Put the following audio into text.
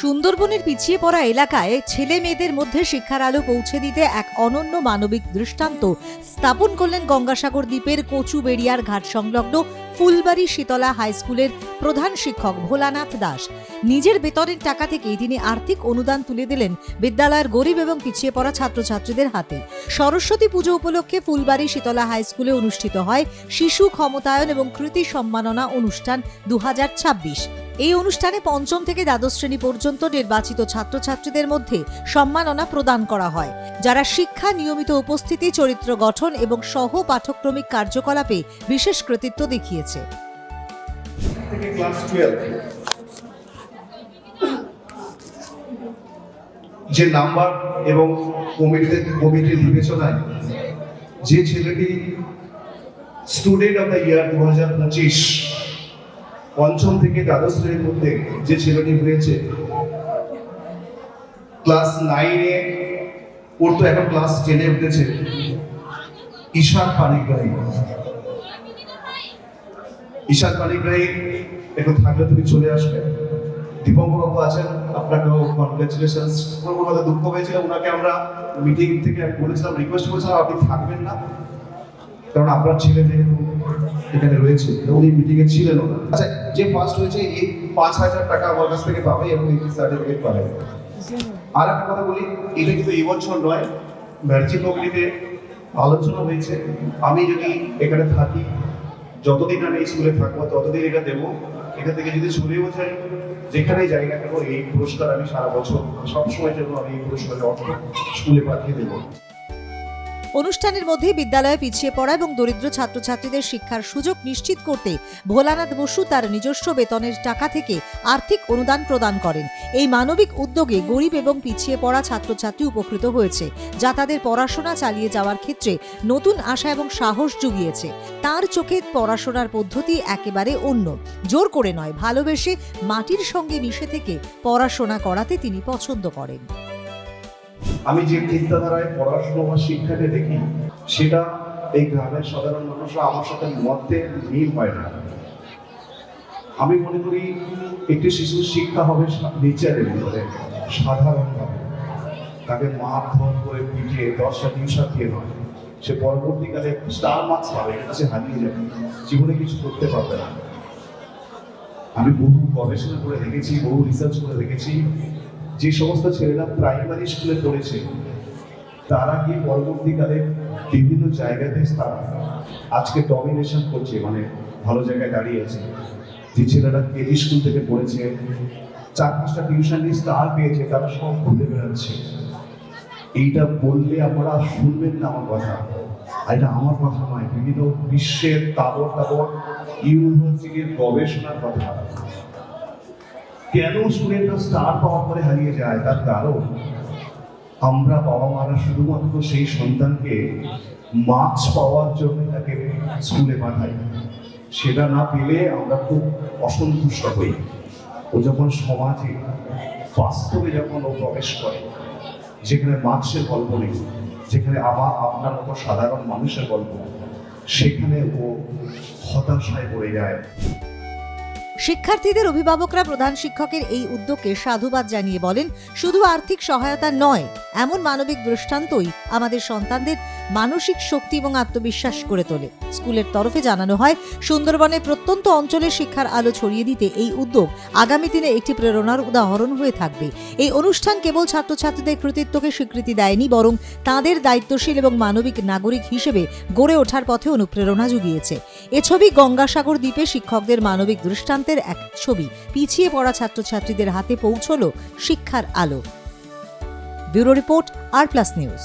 সুন্দরবনের পিছিয়ে পড়া এলাকায় ছেলে মেয়েদের মধ্যে শিক্ষার আলো পৌঁছে দিতে এক অনন্য মানবিক দৃষ্টান্ত স্থাপন করলেন গঙ্গাসাগর দ্বীপের কচুবেড়িয়ার ঘাট সংলগ্ন ফুলবাড়ি শীতলা হাই স্কুলের প্রধান শিক্ষক ভোলানাথ দাস। নিজের বেতনের টাকা থেকেই তিনি আর্থিক অনুদান তুলে দিলেন বিদ্যালয়ের গরিব এবং পিছিয়ে পড়া ছাত্রছাত্রীদের হাতে। সরস্বতী পুজো উপলক্ষে ফুলবাড়ি শীতলা হাই স্কুলে অনুষ্ঠিত হয় শিশু ক্ষমতায়ন এবং কৃতি সম্মাননা অনুষ্ঠান 2026। এই অনুষ্ঠানে পঞ্চম থেকে দ্বাদশ শ্রেণী পর্যন্ত নির্বাচিত ছাত্রছাত্রীদের মধ্যে সম্মাননা প্রদান করা হয়, যারা শিক্ষা, নিয়মিত উপস্থিতি, চরিত্র গঠন এবং সহ পাঠ্যক্রমিক কার্যকলাপে বিশেষ কৃতিত্ব দেখিয়েছে। যে নাম্বার এবং কমিটির বিবেচনায় যে ছেলেটি স্টুডেন্ট অফ দ্য ইয়ার 2025 পঞ্চম থেকে দ্বাদশ শ্রেণীর মধ্যে যে ছেলেটি হয়েছে, ক্লাস 9-এ পড়তো, এখন ক্লাস 10-এ উঠেছে, ঈশান পানিগ্রাহী। ঈশান পানিগ্রাহী এখন থাকলে তুমি চলে আসবে। দীপঙ্কর বাবু আছেন, আপনাকেও কনগ্রাচুলেশন। কথা দুঃখ হয়েছিল, ওনাকে আমরা মিটিং থেকে আমি বলেছিলাম, রিকোয়েস্ট করেছিলাম আপনি থাকবেন না, কারণ আপনার ছেলে যেহেতু এখানে রয়েছে, উনি মিটিং এ ছিলেন না। আচ্ছা, যে ফার্স্ট হয়েছে এই 5,000 টাকা আমার কাছ থেকে পাবে এবং এই সার্টিফিকেট পাবে। আর একটা কথা বলি, এটা কিন্তু এই বছর নয়, ম্যাচিং কমিটিতে আলোচনা হয়েছে। আমি যদি এখানে থাকি, যতদিন আমি স্কুলে থাকবো ততদিন এটা দেবো। এখান থেকে যদি চলেও যাই, যেখানেই যাই না কেন, এই পুরস্কার আমি সারা বছর সবসময়ের জন্য আমি এই পুরস্কারের অর্থ স্কুলে পাঠিয়ে দেবো। অনুষ্ঠানের মধ্যে বিদ্যালয়ে পিছিয়ে পড়া এবং দরিদ্র ছাত্রছাত্রীদের শিক্ষার সুযোগ নিশ্চিত করতে ভোলানাথ বসু তার নিজস্ব বেতনের টাকা থেকে আর্থিক অনুদান প্রদান করেন। এই মানবিক উদ্যোগে গরিব এবং পিছিয়ে পড়া ছাত্রছাত্রী উপকৃত হয়েছে, যা তাদের পড়াশোনা চালিয়ে যাওয়ার ক্ষেত্রে নতুন আশা এবং সাহস জুগিয়েছে। তার চোখে পড়াশোনার পদ্ধতি একেবারে অন্য। জোর করে নয়, ভালোবেসে মাটির সঙ্গে মিশে থেকে পড়াশোনা করাতে তিনি পছন্দ করেন। আমি যে চিন্তাধারায় পড়াশোনা বা শিক্ষাকে দেখি, সেটা এই গ্রামের সাধারণ মানুষরা আমার সাথে মতে মিল হয় না। আমি মনে করি একটি শিশুর শিক্ষা হবে নেচারের ভিতরে, সাধারণভাবে। তাকে মারধর করে পিটিয়ে 10টা টিউশন দিয়ে নয়। সে পরবর্তীকালে স্টার মার্কস পাবে, এটা সে হারিয়ে যাবে, জীবনে কিছু করতে পারবে না। আমি বহু গবেষণা করে দেখেছি, বহু রিসার্চ করে দেখেছি, যে সমস্ত ছেলেরা প্রাইমারি স্কুলে পড়েছে তারা গিয়ে পরবর্তীকালে বিভিন্ন জায়গাতে আজকে ডমিনেশন করছে, মানে ভালো জায়গায় দাঁড়িয়ে আছে। যে ছেলেরা কেজি স্কুল থেকে পড়েছে, 4-5টা টিউশন নিয়ে স্টার পেয়েছে, তারা সব ঘুরে বেড়াচ্ছে। এইটা বললে আপনারা শুনবেন না আমার কথা, এটা আমার কথা নয়, বিভিন্ন বিশ্বের তাবড় ইউনিভার্সিটির গবেষণার কথা। কেন স্টুডেন্টরা স্টার পাওয়ার পরে হারিয়ে যায়, তার কারণ আমরা বাবা মারা শুধুমাত্র সেই সন্তানকে মার্কস পাওয়ার জন্য তাকে স্কুলে পাঠাই। সেটা না পেলে আমরা খুব অসন্তুষ্ট হই। ও যখন সমাজে বাস্তবে যখন ও প্রবেশ করে, যেখানে মার্কসের গল্প নেই, যেখানে আপনার মতো সাধারণ মানুষের গল্প, সেখানে ও হতাশায় পড়ে যায়। শিক্ষার্থীদের অভিভাবকরা প্রধান শিক্ষকের এই উদ্যোগকে সাধুবাদ জানিয়ে বলেন, শুধু আর্থিক সহায়তা নয়, এমন মানবিক দৃষ্টান্তই আমাদের সন্তানদের মানসিক শক্তি এবং আত্মবিশ্বাস করে তোলে। স্কুলের তরফে জানানো হয়, সুন্দরবনের প্রত্যন্ত অঞ্চলে শিক্ষার আলো ছড়িয়ে দিতে এই উদ্যোগ আগামী দিনে একটি প্রেরণার উদাহরণ হয়ে থাকবে। এই অনুষ্ঠান কেবল ছাত্রছাত্রীদের কৃতিত্বকে স্বীকৃতি দেয়নি, বরং তাঁদের দায়িত্বশীল এবং মানবিক নাগরিক হিসেবে গড়ে ওঠার পথে অনুপ্রেরণা জুগিয়েছে। এ ছবি গঙ্গাসাগর দ্বীপে শিক্ষকদের মানবিক দৃষ্টান্তের এক ছবি। পিছিয়ে পড়া ছাত্রছাত্রীদের হাতে পৌঁছল শিক্ষার আলো। ব্যুরো রিপোর্ট, আর প্লাস নিউজ।